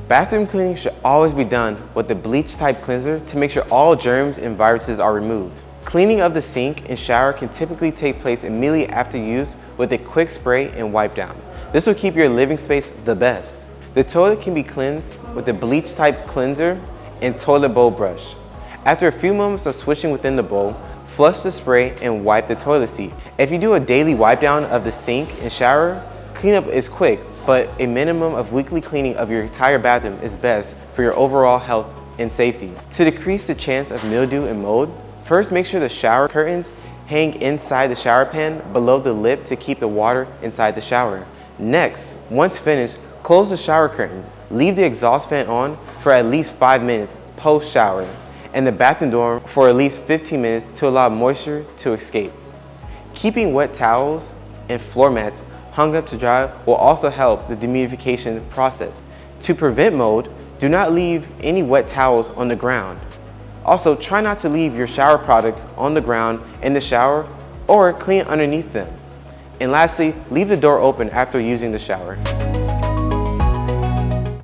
Bathroom cleaning should always be done with a bleach type cleanser to make sure all germs and viruses are removed. Cleaning of the sink and shower can typically take place immediately after use with a quick spray and wipe down. This will keep your living space the best. The toilet can be cleansed with a bleach type cleanser and toilet bowl brush. After a few moments of swishing within the bowl, flush the spray and wipe the toilet seat. If you do a daily wipe down of the sink and shower, cleanup is quick, but a minimum of weekly cleaning of your entire bathroom is best for your overall health and safety. To decrease the chance of mildew and mold, first make sure the shower curtains hang inside the shower pan below the lip to keep the water inside the shower. Next, once finished, close the shower curtain. Leave the exhaust fan on for at least 5 minutes post-shower and the bathroom door for at least 15 minutes to allow moisture to escape. Keeping wet towels and floor mats hung up to dry will also help the dehumidification process. To prevent mold, do not leave any wet towels on the ground. Also, try not to leave your shower products on the ground in the shower or clean underneath them. And lastly, leave the door open after using the shower.